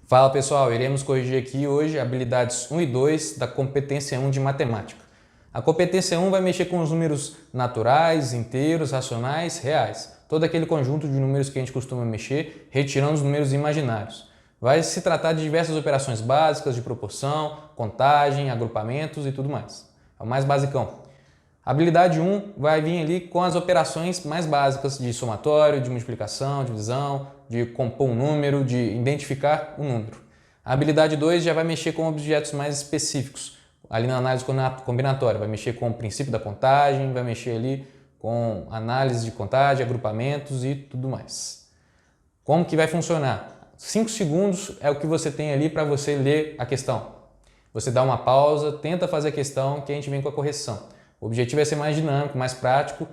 Fala pessoal, iremos corrigir aqui hoje habilidades 1 e 2 da competência 1 de matemática. A competência 1 vai mexer com os números naturais, inteiros, racionais, reais. Todo aquele conjunto de números que a gente costuma mexer, retirando os números imaginários. Vai se tratar de diversas operações básicas de proporção, contagem, agrupamentos e tudo mais. É o mais basicão. A habilidade 1 vai vir ali com as operações mais básicas de somatório, de multiplicação, divisão, de compor um número, de identificar um número. A habilidade 2 já vai mexer com objetos mais específicos, ali na análise combinatória, vai mexer com o princípio da contagem, vai mexer ali com análise de contagem, agrupamentos e tudo mais. Como que vai funcionar? 5 segundos é o que você tem ali para você ler a questão. Você dá uma pausa, tenta fazer a questão que a gente vem com a correção. O objetivo é ser mais dinâmico, mais prático,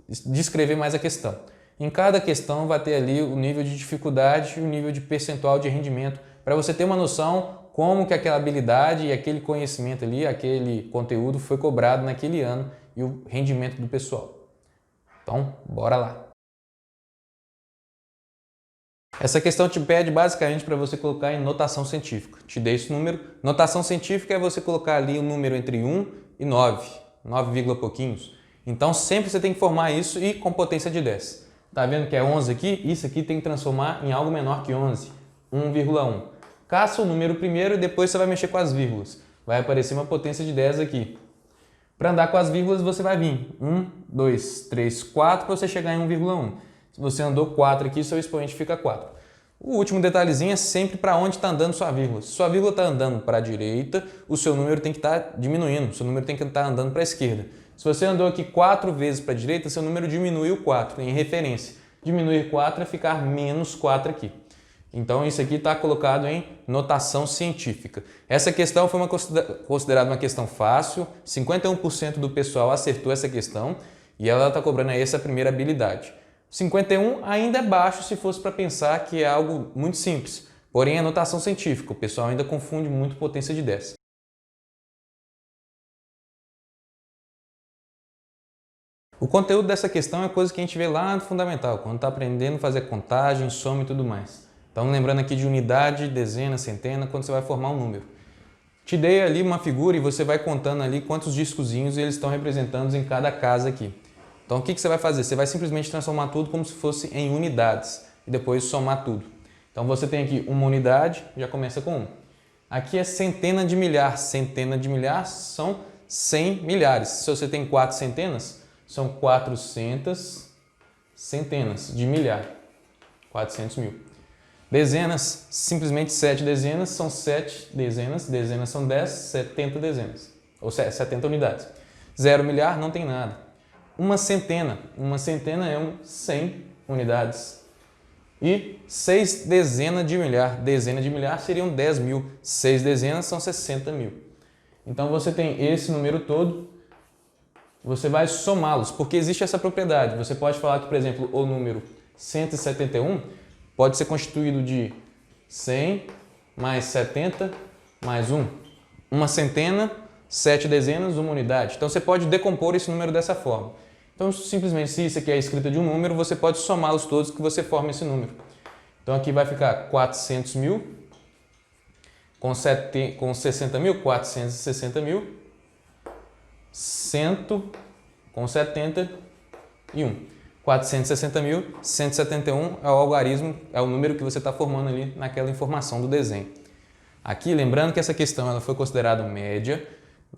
descrever mais a questão. Em cada questão vai ter ali o nível de dificuldade e o nível de percentual de rendimento para você ter uma noção como que aquela habilidade e aquele conhecimento ali, aquele conteúdo foi cobrado naquele ano e o rendimento do pessoal. Então, bora lá! Essa questão te pede basicamente para você colocar em notação científica. Te dei esse número. Notação científica é você colocar ali um número entre 1 e 9, pouquinhos. Então sempre você tem que formar isso e com potência de 10. Tá vendo que é 11 aqui? Isso aqui tem que transformar em algo menor que 11, 1,1. Caça o número primeiro e depois você vai mexer com as vírgulas. Vai aparecer uma potência de 10 aqui. Para andar com as vírgulas você vai vir 1, 2, 3, 4 para você chegar em 1,1. Se você andou 4 aqui, seu expoente fica 4. O último detalhezinho é sempre para onde está andando sua vírgula. Se sua vírgula está andando para a direita, o seu número tem que estar diminuindo, o seu número tem que estar andando para a esquerda. Se você andou aqui 4 vezes para a direita, seu número diminuiu 4 em referência. Diminuir 4 é ficar menos 4 aqui. Então isso aqui está colocado em notação científica. Essa questão foi considerada uma questão fácil, 51% do pessoal acertou essa questão e ela está cobrando aí essa primeira habilidade. 51 ainda é baixo se fosse para pensar que é algo muito simples, porém é notação científica, o pessoal ainda confunde muito potência de 10. O conteúdo dessa questão é coisa que a gente vê lá no fundamental, quando está aprendendo a fazer contagem, soma e tudo mais. Então lembrando aqui de unidade, dezena, centena, quando você vai formar um número. Te dei ali uma figura e você vai contando ali quantos discozinhos eles estão representando em cada casa aqui. Então o que você vai fazer? Você vai simplesmente transformar tudo como se fosse em unidades e depois somar tudo. Então você tem aqui uma unidade, já começa com 1. Aqui é centena de milhar são 100 milhares. Se você tem 4 centenas, são 400 centenas de milhar, 400 mil. Dezenas, simplesmente 7 dezenas, são 7 dezenas, dezenas são 10, 70 dezenas, ou 70 unidades. 0 milhar não tem nada. Uma centena é 100 unidades. E 6 dezenas de milhar seriam 10 mil. 6 dezenas são 60 mil. Então você tem esse número todo, você vai somá-los, porque existe essa propriedade. Você pode falar que, por exemplo, o número 171 pode ser constituído de 100 mais 70 mais 1. Uma centena, 7 dezenas, uma unidade. Então você pode decompor esse número dessa forma. Então, simplesmente, se isso aqui é a escrita de um número, você pode somá-los todos que você forma esse número. Então, aqui vai ficar 400 mil, com 60 mil, 460 mil, 100 com 71. 460 mil, 171 é o algarismo, é o número que você está formando ali naquela informação do desenho. Aqui, lembrando que essa questão ela foi considerada média.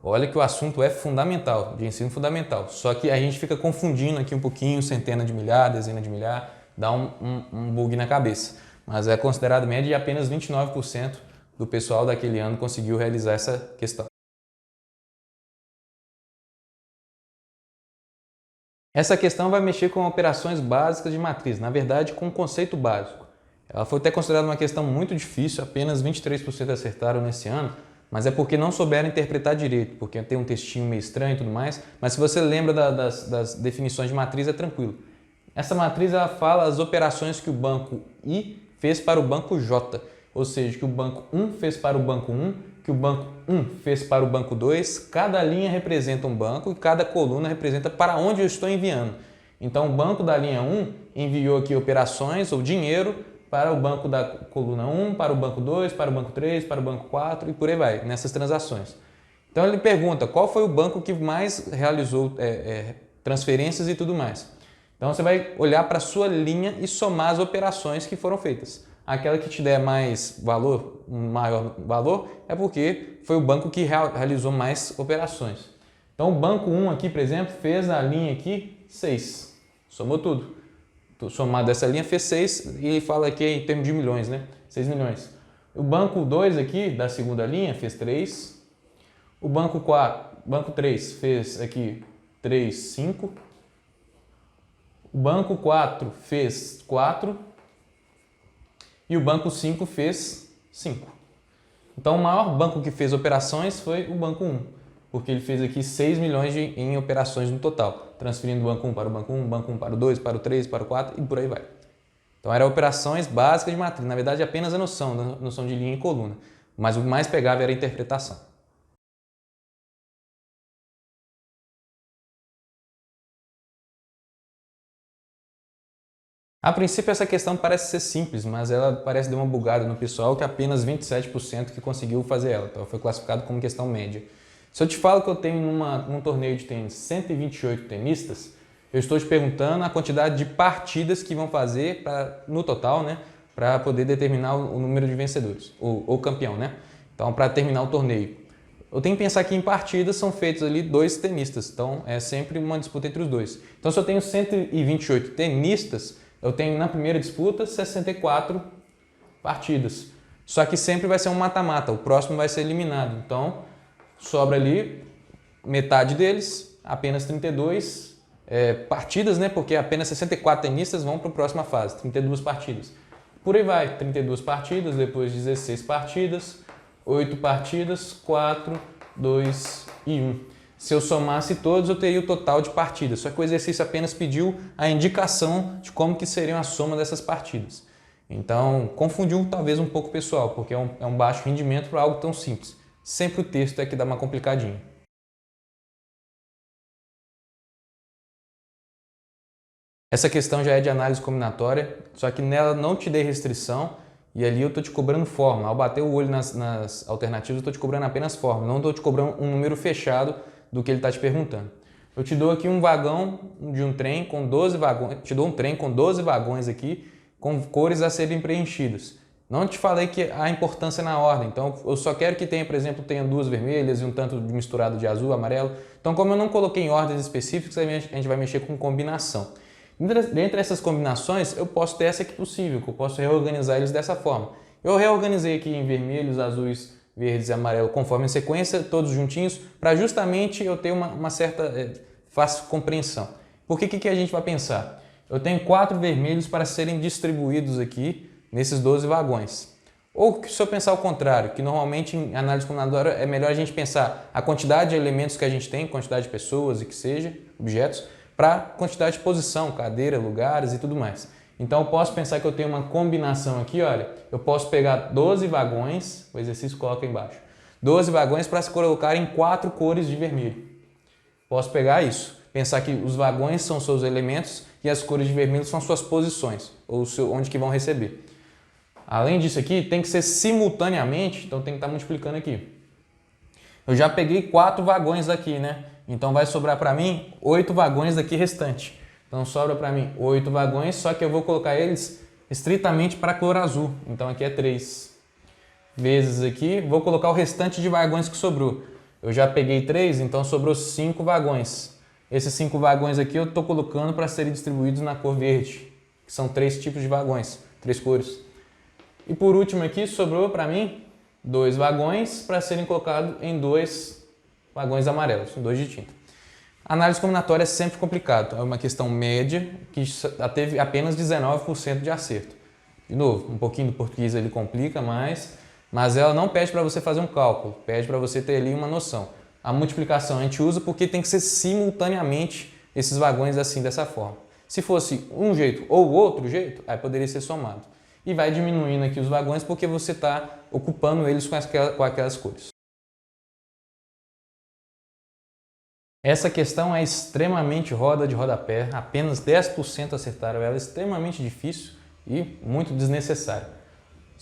Olha que o assunto é fundamental, de ensino fundamental. Só que a gente fica confundindo aqui um pouquinho, centena de milhar, dezena de milhar, dá um bug na cabeça. Mas é considerado média e apenas 29% do pessoal daquele ano conseguiu realizar essa questão. Essa questão vai mexer com operações básicas de matriz, na verdade com um conceito básico. Ela foi até considerada uma questão muito difícil, apenas 23% acertaram nesse ano, mas é porque não souberam interpretar direito, porque tem um textinho meio estranho e tudo mais, mas se você lembra das definições de matriz é tranquilo. Essa matriz ela fala as operações que o banco I fez para o banco J, ou seja, que o banco 1 fez para o banco 1, que o banco 1 fez para o banco 2, cada linha representa um banco e cada coluna representa para onde eu estou enviando. Então o banco da linha 1 enviou aqui operações ou dinheiro para o banco da coluna 1, para o banco 2, para o banco 3, para o banco 4 e por aí vai, nessas transações. Então ele pergunta qual foi o banco que mais realizou transferências e tudo mais. Então você vai olhar para a sua linha e somar as operações que foram feitas. Aquela que te der mais valor, maior valor, é porque foi o banco que realizou mais operações. Então o banco 1 aqui, por exemplo, fez a linha aqui 6, somou tudo. Somado essa linha fez 6 e fala aqui em termos de milhões, né? 6 milhões. O banco 2 aqui, da segunda linha, fez 3. O banco 3 fez aqui 3, 5. O banco 4 fez 4 e o banco 5 fez 5. Então o maior banco que fez operações foi o banco 1, porque ele fez aqui 6 milhões em operações no total, transferindo do banco 1 para o banco 1, banco 1 para o 2, para o 3, para o 4 e por aí vai. Então eram operações básicas de matriz, na verdade apenas a noção de linha e coluna, mas o mais pegava era a interpretação. A princípio essa questão parece ser simples, mas ela parece dar uma bugada no pessoal que apenas 27% que conseguiu fazer ela, então foi classificado como questão média. Se eu te falo que eu tenho num torneio de tênis 128 tenistas, eu estou te perguntando a quantidade de partidas que vão fazer no total, né, para poder determinar o número de vencedores, ou campeão, né? Então, para terminar o torneio. Eu tenho que pensar que em partidas são feitos ali 2 tenistas, então é sempre uma disputa entre os dois. Então, se eu tenho 128 tenistas, eu tenho na primeira disputa 64 partidas. Só que sempre vai ser um mata-mata, o próximo vai ser eliminado. Então, sobra ali metade deles, apenas 32 partidas, né? Porque apenas 64 tenistas vão para a próxima fase, 32 partidas. Por aí vai, 32 partidas, depois 16 partidas, 8 partidas, 4, 2 e 1. Se eu somasse todos, eu teria o total de partidas. Só que o exercício apenas pediu a indicação de como que seriam a soma dessas partidas. Então, confundiu talvez um pouco o pessoal, porque é um baixo rendimento para algo tão simples. Sempre o texto é que dá uma complicadinha. Essa questão já é de análise combinatória, só que nela não te dei restrição e ali eu estou te cobrando fórmula. Ao bater o olho nas alternativas, eu estou te cobrando apenas fórmula, não estou te cobrando um número fechado do que ele está te perguntando. Eu te dou aqui um vagão de um trem com 12 vagões, te dou um trem com 12 vagões aqui, com cores a serem preenchidas. Não te falei que a importância na ordem, então eu só quero que tenha, por exemplo, tenha 2 vermelhas e um tanto misturado de azul, amarelo. Então, como eu não coloquei em ordens específicas, a gente vai mexer com combinação. Dentre essas combinações, eu posso ter essa aqui possível, que eu posso reorganizar eles dessa forma. Eu reorganizei aqui em vermelhos, azuis, verdes e amarelo conforme a sequência, todos juntinhos, para justamente eu ter uma certa fácil compreensão. Por que a gente vai pensar? Eu tenho 4 vermelhos para serem distribuídos aqui nesses 12 vagões. Ou se eu pensar o contrário, que normalmente em análise combinatória é melhor a gente pensar a quantidade de elementos que a gente tem, quantidade de pessoas e que seja, objetos, para quantidade de posição, cadeira, lugares e tudo mais. Então eu posso pensar que eu tenho uma combinação aqui, olha, eu posso pegar 12 vagões, o exercício coloca embaixo, 12 vagões para se colocar em 4 cores de vermelho. Posso pegar isso, pensar que os vagões são seus elementos e as cores de vermelho são suas posições, ou onde que vão receber. Além disso aqui, tem que ser simultaneamente, então tem que estar multiplicando aqui. Eu já peguei 4 vagões daqui, né? Então vai sobrar para mim 8 vagões daqui restante. Então sobra para mim 8 vagões, só que eu vou colocar eles estritamente para a cor azul. Então aqui é 3 vezes aqui, vou colocar o restante de vagões que sobrou. Eu já peguei 3, então sobrou 5 vagões. Esses 5 vagões aqui eu estou colocando para serem distribuídos na cor verde, que são 3 tipos de vagões, 3 cores. E por último aqui sobrou para mim 2 vagões para serem colocados em 2 vagões amarelos, 2 de tinta. A análise combinatória é sempre complicado, é uma questão média que teve apenas 19% de acerto. De novo, um pouquinho do português ele complica mais, mas ela não pede para você fazer um cálculo, pede para você ter ali uma noção. A multiplicação a gente usa porque tem que ser simultaneamente esses vagões assim, dessa forma. Se fosse um jeito ou outro jeito, aí poderia ser somado. E vai diminuindo aqui os vagões porque você está ocupando eles com aquelas cores. Essa questão é extremamente roda de rodapé, apenas 10% acertaram ela, é extremamente difícil. e muito desnecessário.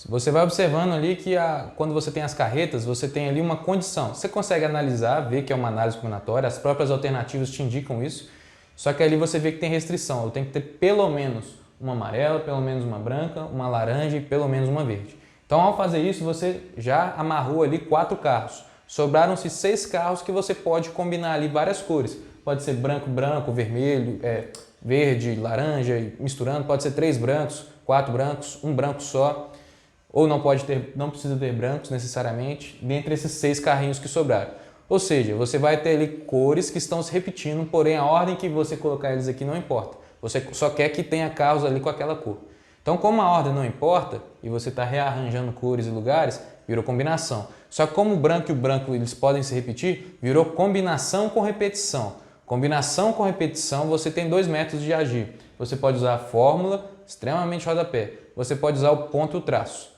Você vai observando ali que quando você tem as carretas, você tem ali uma condição. Você consegue analisar, ver que é uma análise combinatória, as próprias alternativas te indicam isso, só que ali você vê que tem restrição. Eu tenho que ter pelo menos uma amarela, pelo menos uma branca, uma laranja e pelo menos uma verde. Então, ao fazer isso, você já amarrou ali 4 carros. Sobraram-se 6 carros que você pode combinar ali várias cores. Pode ser branco, branco, vermelho, verde, laranja, misturando. Pode ser 3 brancos, 4 brancos, um branco só. Ou não precisa ter brancos necessariamente, dentre esses 6 carrinhos que sobraram. Ou seja, você vai ter ali cores que estão se repetindo, porém a ordem que você colocar eles aqui não importa. Você só quer que tenha carros ali com aquela cor. Então, como a ordem não importa e você está rearranjando cores e lugares, virou combinação. Só que como o branco e o branco eles podem se repetir, virou combinação com repetição. Combinação com repetição, você tem 2 métodos de agir. Você pode usar a fórmula, extremamente rodapé. Você pode usar o ponto e o traço,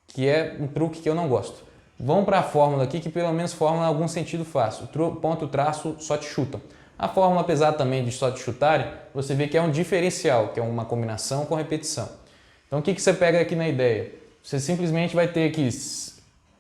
que é um truque que eu não gosto. Vamos para a fórmula aqui, que pelo menos fórmula em algum sentido fácil. O ponto e o traço só te chutam. A fórmula, apesar também de só te chutarem, você vê que é um diferencial, que é uma combinação com repetição. Então o que você pega aqui na ideia? Você simplesmente vai ter que,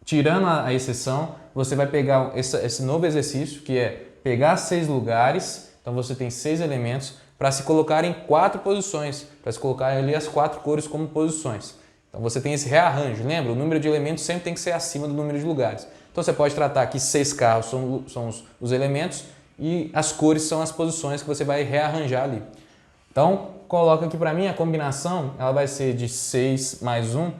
tirando a exceção, você vai pegar esse novo exercício, que é pegar 6 lugares, então você tem 6 elementos, para se colocar em 4 posições, para se colocar ali as 4 cores como posições. Então você tem esse rearranjo, lembra? O número de elementos sempre tem que ser acima do número de lugares. Então você pode tratar que 6 carros são os elementos e as cores são as posições que você vai rearranjar ali. Então coloca aqui para mim a combinação, ela vai ser de 6 mais 1,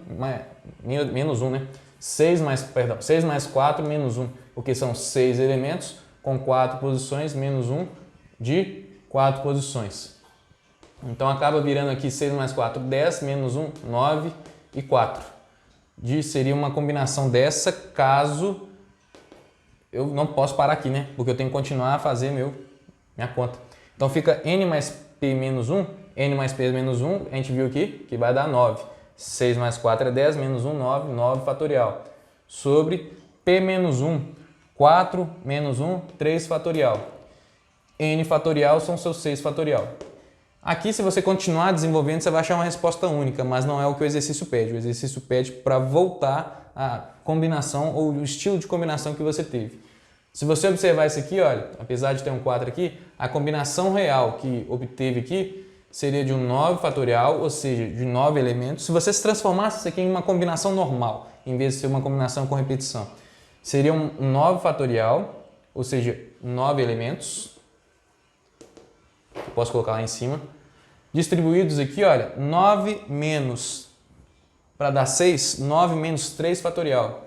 menos 1, né? 6 mais 4 menos 1, porque são 6 elementos com 4 posições, menos 1 de 4 posições. Então acaba virando aqui 6 mais 4, 10, menos 1, 9 e 4. Seria uma combinação dessa caso eu não posso parar aqui, né? Porque eu tenho que continuar a fazer minha conta. Então fica n mais p menos 1, n mais p menos 1, a gente viu aqui que vai dar 9. 6 mais 4 é 10, menos 1, 9, 9 fatorial. Sobre p menos 1, 4 menos 1, 3 fatorial. N fatorial são seus 6 fatorial. Aqui, se você continuar desenvolvendo, você vai achar uma resposta única, mas não é o que o exercício pede. O exercício pede para voltar à combinação ou o estilo de combinação que você teve. Se você observar isso aqui, olha, apesar de ter um 4 aqui, a combinação real que obteve aqui seria de um 9 fatorial, ou seja, de 9 elementos. Se você se transformasse isso aqui em uma combinação normal, em vez de ser uma combinação com repetição, seria um 9 fatorial, ou seja, 9 elementos. Posso colocar lá em cima. Distribuídos aqui, olha, 9 menos, para dar 6, 9 menos 3 fatorial.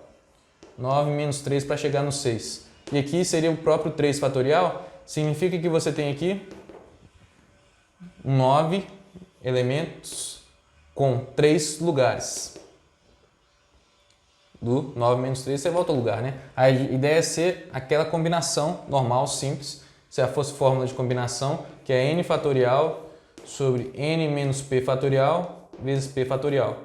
9 menos 3 para chegar no 6. E aqui seria o próprio 3 fatorial, significa que você tem aqui 9 elementos com 3 lugares. Do 9 menos 3 você volta ao lugar, né? A ideia é ser aquela combinação normal, simples. Se fosse fórmula de combinação, que é n fatorial sobre n menos p fatorial vezes p fatorial.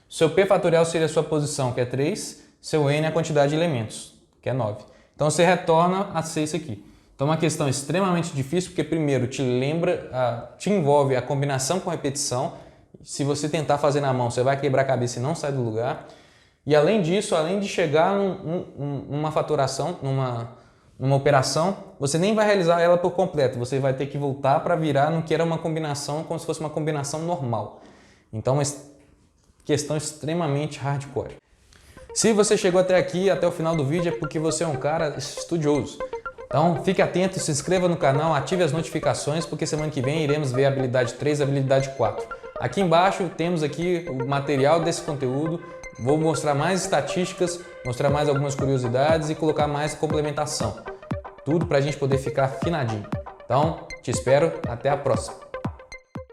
Seu p fatorial seria a sua posição, que é 3, seu n é a quantidade de elementos, que é 9. Então você retorna a ser isso aqui. Então é uma questão extremamente difícil, porque primeiro te envolve a combinação com repetição. Se você tentar fazer na mão, você vai quebrar a cabeça e não sai do lugar. E além disso, além de chegar numa fatoração, numa operação, você nem vai realizar ela por completo. Você vai ter que voltar para virar no que era uma combinação, como se fosse uma combinação normal. Então, é uma questão extremamente hardcore. Se você chegou até aqui, até o final do vídeo, é porque você é um cara estudioso. Então, fique atento, se inscreva no canal, ative as notificações, porque semana que vem iremos ver a habilidade 3 e a habilidade 4. Aqui embaixo temos aqui o material desse conteúdo. Vou mostrar mais estatísticas, mostrar mais algumas curiosidades e colocar mais complementação. Tudo para a gente poder ficar afinadinho. Então, te espero. Até a próxima.